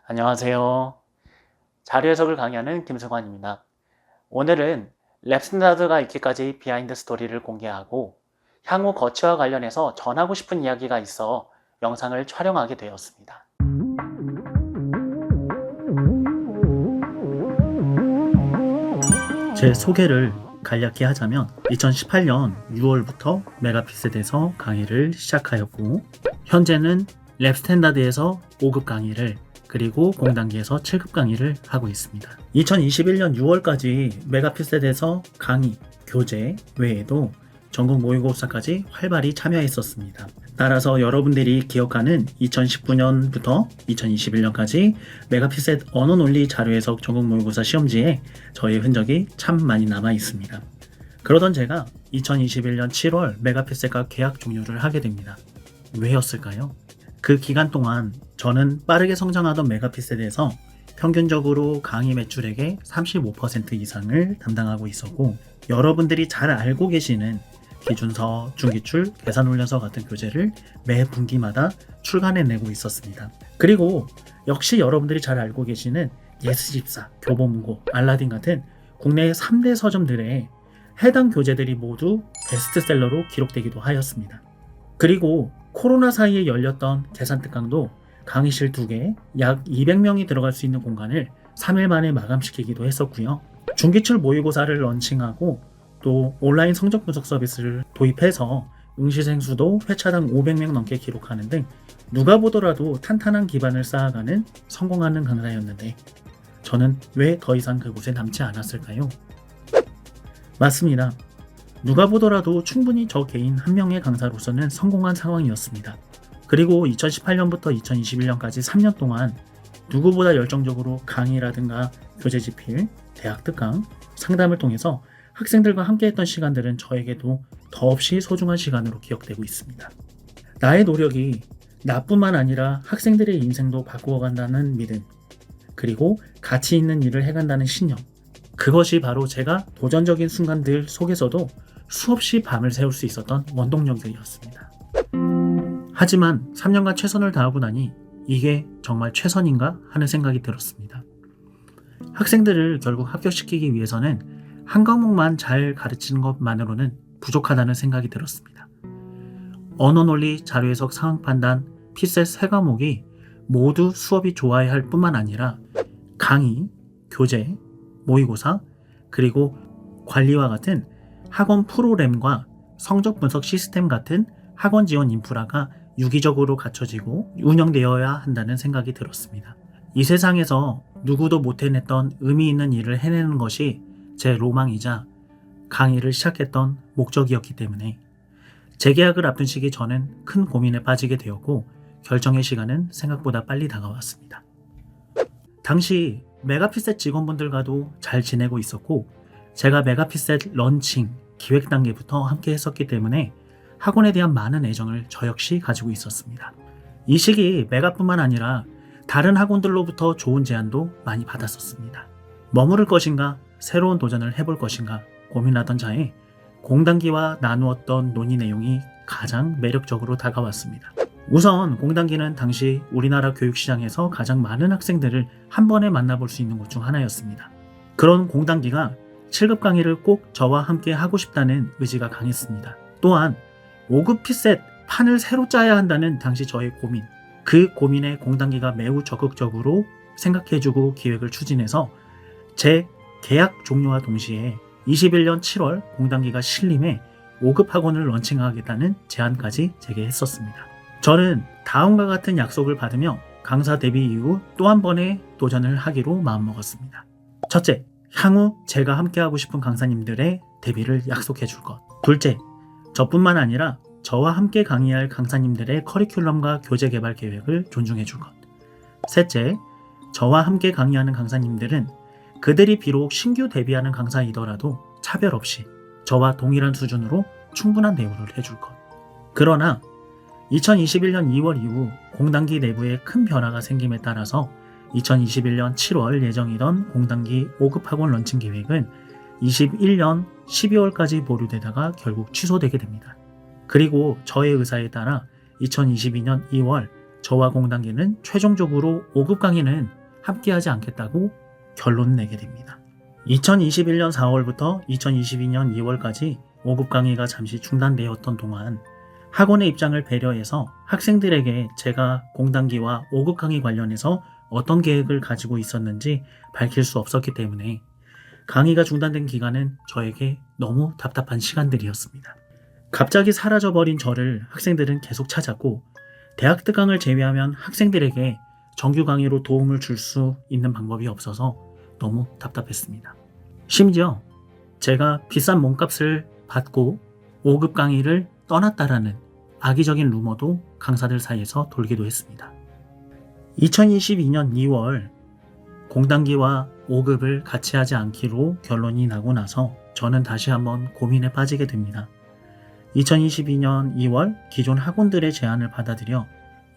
안녕하세요. 자료 해석을 강의하는 김승환입니다. 오늘은 랩 스탠다드가 있기까지 비하인드 스토리를 공개하고 향후 거치와 관련해서 전하고 싶은 이야기가 있어 영상을 촬영하게 되었습니다. 제 소개를 간략히 하자면 2018년 6월부터 메가피셋에서 강의를 시작하였고 현재는 랩 스탠다드에서 5급 강의를 그리고 공단기에서 7급 강의를 하고 있습니다. 2021년 6월까지 메가피셋에서 강의, 교재 외에도 전국 모의고사까지 활발히 참여했었습니다. 따라서 여러분들이 기억하는 2019년부터 2021년까지 메가피셋 언어 논리 자료 해석 전국 모의고사 시험지에 저의 흔적이 참 많이 남아 있습니다. 그러던 제가 2021년 7월 메가피셋과 계약 종료를 하게 됩니다. 왜였을까요? 그 기간 동안 저는 빠르게 성장하던 메가피셋에서 평균적으로 강의 매출액의 35% 이상을 담당하고 있었고 여러분들이 잘 알고 계시는 기준서, 중기출, 계산훈련서 같은 교재를 매 분기마다 출간해내고 있었습니다. 그리고 역시 여러분들이 잘 알고 계시는 예스집사, 교보문고, 알라딘 같은 국내 3대 서점들의 해당 교재들이 모두 베스트셀러로 기록되기도 하였습니다. 그리고 코로나 사이에 열렸던 계산특강도 강의실 2개, 약 200명이 들어갈 수 있는 공간을 3일 만에 마감시키기도 했었고요. 중기출 모의고사를 런칭하고 또 온라인 성적 분석 서비스를 도입해서 응시생 수도 회차당 500명 넘게 기록하는 등 누가 보더라도 탄탄한 기반을 쌓아가는 성공하는 강사였는데 저는 왜 더 이상 그곳에 남지 않았을까요? 맞습니다. 누가 보더라도 충분히 저 개인 한 명의 강사로서는 성공한 상황이었습니다. 그리고 2018년부터 2021년까지 3년 동안 누구보다 열정적으로 강의라든가 교재 집필, 대학 특강, 상담을 통해서 학생들과 함께했던 시간들은 저에게도 더없이 소중한 시간으로 기억되고 있습니다. 나의 노력이 나뿐만 아니라 학생들의 인생도 바꾸어간다는 믿음, 그리고 가치 있는 일을 해간다는 신념, 그것이 바로 제가 도전적인 순간들 속에서도 수없이 밤을 새울 수 있었던 원동력이었습니다. 하지만 3년간 최선을 다하고 나니 이게 정말 최선인가 하는 생각이 들었습니다. 학생들을 결국 합격시키기 위해서는 한 과목만 잘 가르치는 것만으로는 부족하다는 생각이 들었습니다. 언어논리, 자료해석, 상황판단, 피셋 3과목이 모두 수업이 좋아야 할 뿐만 아니라 강의, 교재, 모의고사, 그리고 관리와 같은 학원 프로그램과 성적 분석 시스템 같은 학원 지원 인프라가 유기적으로 갖춰지고 운영되어야 한다는 생각이 들었습니다. 이 세상에서 누구도 못 해냈던 의미 있는 일을 해내는 것이 제 로망이자 강의를 시작했던 목적이었기 때문에 재계약을 앞둔 시기 저는 큰 고민에 빠지게 되었고 결정의 시간은 생각보다 빨리 다가왔습니다. 당시 메가피셋 직원분들과도 잘 지내고 있었고 제가 메가피셋 런칭 기획 단계부터 함께 했었기 때문에 학원에 대한 많은 애정을 저 역시 가지고 있었습니다. 이 시기 메가뿐만 아니라 다른 학원들로부터 좋은 제안도 많이 받았었습니다. 머무를 것인가 새로운 도전을 해볼 것인가 고민하던 차에 공단기와 나누었던 논의 내용이 가장 매력적으로 다가왔습니다. 우선 공단기는 당시 우리나라 교육시장에서 가장 많은 학생들을 한 번에 만나볼 수 있는 곳 중 하나였습니다. 그런 공단기가 7급 강의를 꼭 저와 함께 하고 싶다는 의지가 강했습니다. 또한 5급 피셋 판을 새로 짜야 한다는 당시 저의 고민, 그 고민에 공단기가 매우 적극적으로 생각해주고 기획을 추진해서 제 계약 종료와 동시에 21년 7월 공단기가 신림해 5급 학원을 런칭하겠다는 제안까지 제게 했었습니다. 저는 다음과 같은 약속을 받으며 강사 데뷔 이후 또 한 번의 도전을 하기로 마음먹었습니다. 첫째, 향후 제가 함께하고 싶은 강사님들의 데뷔를 약속해 줄 것. 둘째, 저뿐만 아니라 저와 함께 강의할 강사님들의 커리큘럼과 교재 개발 계획을 존중해 줄 것. 셋째, 저와 함께 강의하는 강사님들은 그들이 비록 신규 데뷔하는 강사이더라도 차별 없이 저와 동일한 수준으로 충분한 대우를 해줄 것. 그러나 2021년 2월 이후 공단기 내부에 큰 변화가 생김에 따라서 2021년 7월 예정이던 공단기 5급 학원 런칭 계획은 21년 12월까지 보류되다가 결국 취소되게 됩니다. 그리고 저의 의사에 따라 2022년 2월 저와 공단기는 최종적으로 5급 강의는 함께하지 않겠다고 결론을 내게 됩니다. 2021년 4월부터 2022년 2월까지 5급 강의가 잠시 중단되었던 동안 학원의 입장을 배려해서 학생들에게 제가 공단기와 5급 강의 관련해서 어떤 계획을 가지고 있었는지 밝힐 수 없었기 때문에 강의가 중단된 기간은 저에게 너무 답답한 시간들이었습니다. 갑자기 사라져버린 저를 학생들은 계속 찾았고 대학 특강을 제외하면 학생들에게 정규 강의로 도움을 줄 수 있는 방법이 없어서 너무 답답했습니다. 심지어 제가 비싼 몸값을 받고 5급 강의를 떠났다라는 악의적인 루머도 강사들 사이에서 돌기도 했습니다. 2022년 2월 공단기와 5급을 같이 하지 않기로 결론이 나고 나서 저는 다시 한번 고민에 빠지게 됩니다. 2022년 2월 기존 학원들의 제안을 받아들여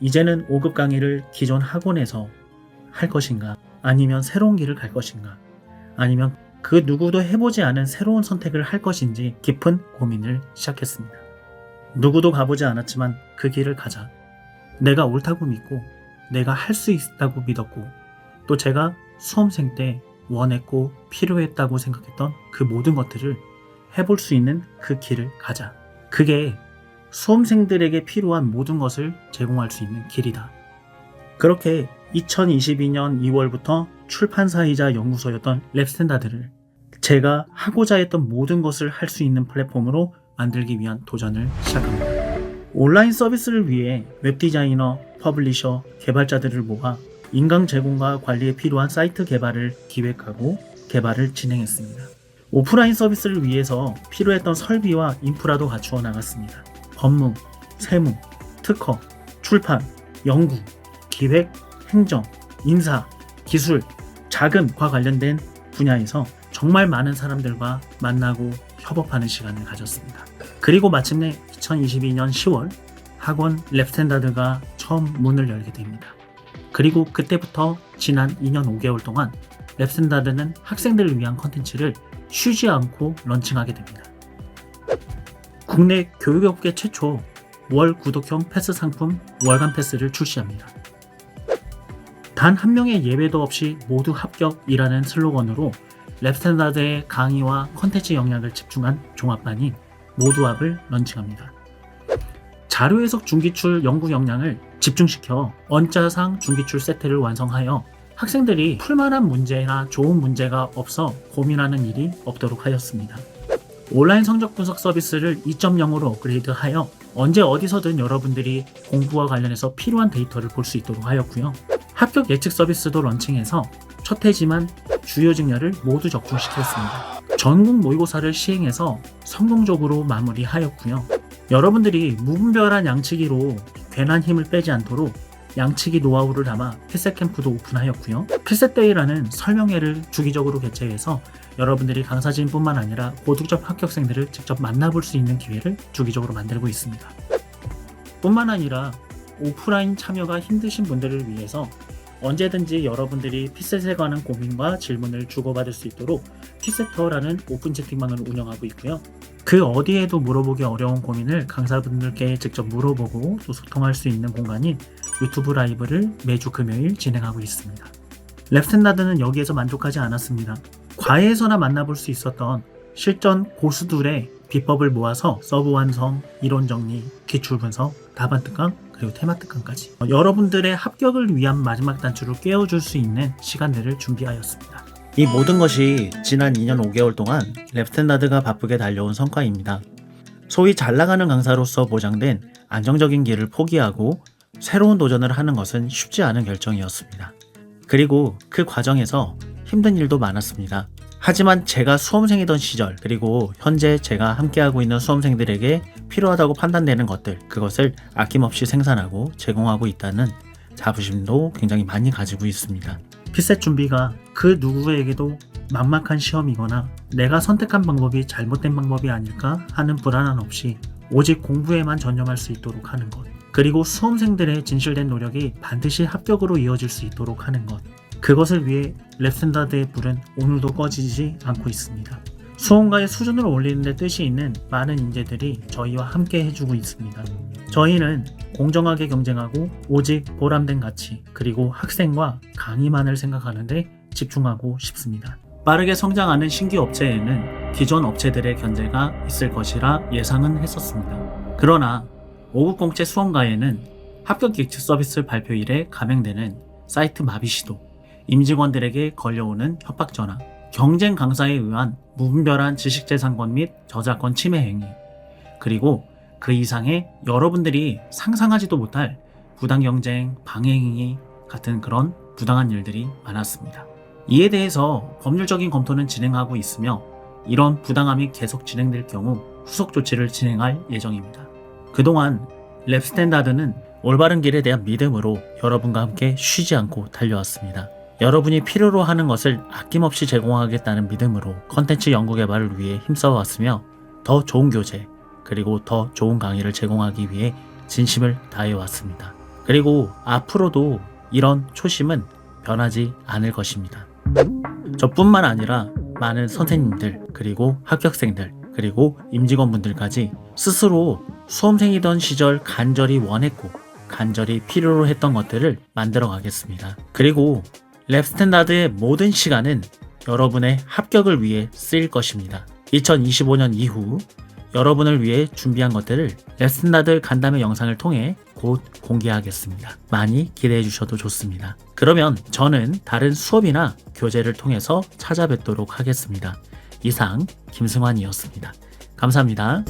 이제는 5급 강의를 기존 학원에서 할 것인가, 아니면 새로운 길을 갈 것인가, 아니면 그 누구도 해보지 않은 새로운 선택을 할 것인지 깊은 고민을 시작했습니다. 누구도 가보지 않았지만 그 길을 가자. 내가 옳다고 믿고 내가 할 수 있다고 믿었고 또 제가 수험생 때 원했고 필요했다고 생각했던 그 모든 것들을 해볼 수 있는 그 길을 가자. 그게 수험생들에게 필요한 모든 것을 제공할 수 있는 길이다. 그렇게 2022년 2월부터 출판사이자 연구소였던 랩스탠다드를 제가 하고자 했던 모든 것을 할 수 있는 플랫폼으로 만들기 위한 도전을 시작합니다. 온라인 서비스를 위해 웹디자이너, 퍼블리셔, 개발자들을 모아 인강 제공과 관리에 필요한 사이트 개발을 기획하고 개발을 진행했습니다. 오프라인 서비스를 위해서 필요했던 설비와 인프라도 갖추어 나갔습니다. 법무, 세무, 특허, 출판, 연구, 기획, 행정, 인사, 기술, 자금과 관련된 분야에서 정말 많은 사람들과 만나고 협업하는 시간을 가졌습니다. 그리고 마침내 2022년 10월 학원 랩스탠다드가 처음 문을 열게 됩니다. 그리고 그때부터 지난 2년 5개월 동안 랩스탠다드는 학생들을 위한 컨텐츠를 쉬지 않고 런칭하게 됩니다. 국내 교육업계 최초 월 구독형 패스 상품 월간 패스를 출시합니다. 단 한 명의 예외도 없이 모두 합격이라는 슬로건으로 랩스탠다드의 강의와 컨텐츠 역량을 집중한 종합반인 모두합을 런칭합니다. 자료 해석 중기출 연구 역량을 집중시켜 언자상 중기출 세트를 완성하여 학생들이 풀만한 문제나 좋은 문제가 없어 고민하는 일이 없도록 하였습니다. 온라인 성적 분석 서비스를 2.0으로 업그레이드하여 언제 어디서든 여러분들이 공부와 관련해서 필요한 데이터를 볼 수 있도록 하였고요. 합격 예측 서비스도 런칭해서 첫 해지만 주요 직렬을 모두 적중시켰습니다. 전국 모의고사를 시행해서 성공적으로 마무리하였고요. 여러분들이 무분별한 양치기로 괜한 힘을 빼지 않도록 양치기 노하우를 담아 필셋 캠프도 오픈하였고요. 필셋데이라는 설명회를 주기적으로 개최해서 여러분들이 강사진뿐만 아니라 고득점 합격생들을 직접 만나볼 수 있는 기회를 주기적으로 만들고 있습니다. 뿐만 아니라 오프라인 참여가 힘드신 분들을 위해서 언제든지 여러분들이 필셋에 관한 고민과 질문을 주고받을 수 있도록 필세터라는 오픈 채팅방을 운영하고 있고요. 그 어디에도 물어보기 어려운 고민을 강사분들께 직접 물어보고 또 소통할 수 있는 공간인 유튜브 라이브를 매주 금요일 진행하고 있습니다. 랩스탠다드는 여기에서 만족하지 않았습니다. 과외에서나 만나볼 수 있었던 실전 고수들의 비법을 모아서 서브 완성, 이론 정리, 기출 분석, 답안 특강, 그리고 테마 특강까지 여러분들의 합격을 위한 마지막 단추를 깨워줄 수 있는 시간들을 준비하였습니다. 이 모든 것이 지난 2년 5개월 동안 랩스탠다드가 바쁘게 달려온 성과입니다. 소위 잘나가는 강사로서 보장된 안정적인 길을 포기하고 새로운 도전을 하는 것은 쉽지 않은 결정이었습니다. 그리고 그 과정에서 힘든 일도 많았습니다. 하지만 제가 수험생이던 시절, 그리고 현재 제가 함께하고 있는 수험생들에게 필요하다고 판단되는 것들, 그것을 아낌없이 생산하고 제공하고 있다는 자부심도 굉장히 많이 가지고 있습니다. 필셋 준비가 그 누구에게도 막막한 시험이거나 내가 선택한 방법이 잘못된 방법이 아닐까 하는 불안함 없이 오직 공부에만 전념할 수 있도록 하는 것, 그리고 수험생들의 진실된 노력이 반드시 합격으로 이어질 수 있도록 하는 것, 그것을 위해 랩스탠다드의 불은 오늘도 꺼지지 않고 있습니다. 수험가의 수준을 올리는 데 뜻이 있는 많은 인재들이 저희와 함께 해주고 있습니다. 저희는 공정하게 경쟁하고 오직 보람된 가치 그리고 학생과 강의만을 생각하는데 집중하고 싶습니다. 빠르게 성장하는 신규 업체에는 기존 업체들의 견제가 있을 것이라 예상은 했었습니다. 그러나 5급 공채 수험가에는 합격 예측 서비스 발표일에 감행되는 사이트 마비 시도, 임직원들에게 걸려오는 협박 전화, 경쟁 강사에 의한 무분별한 지식재산권 및 저작권 침해 행위, 그리고 그 이상의 여러분들이 상상하지도 못할 부당 경쟁, 방해 행위 같은 그런 부당한 일들이 많았습니다. 이에 대해서 법률적인 검토는 진행하고 있으며 이런 부당함이 계속 진행될 경우 후속 조치를 진행할 예정입니다. 그동안 랩스탠다드는 올바른 길에 대한 믿음으로 여러분과 함께 쉬지 않고 달려왔습니다. 여러분이 필요로 하는 것을 아낌없이 제공하겠다는 믿음으로 컨텐츠 연구 개발을 위해 힘써왔으며 더 좋은 교재 그리고 더 좋은 강의를 제공하기 위해 진심을 다해왔습니다. 그리고 앞으로도 이런 초심은 변하지 않을 것입니다. 저뿐만 아니라 많은 선생님들 그리고 합격생들 그리고 임직원분들까지 스스로 수험생이던 시절 간절히 원했고 간절히 필요로 했던 것들을 만들어 가겠습니다. 그리고 랩스탠다드의 모든 시간은 여러분의 합격을 위해 쓰일 것입니다. 2025년 이후 여러분을 위해 준비한 것들을 랩스탠다드 간담회 영상을 통해 곧 공개하겠습니다. 많이 기대해 주셔도 좋습니다. 그러면 저는 다른 수업이나 교재를 통해서 찾아뵙도록 하겠습니다. 이상 김승환이었습니다. 감사합니다.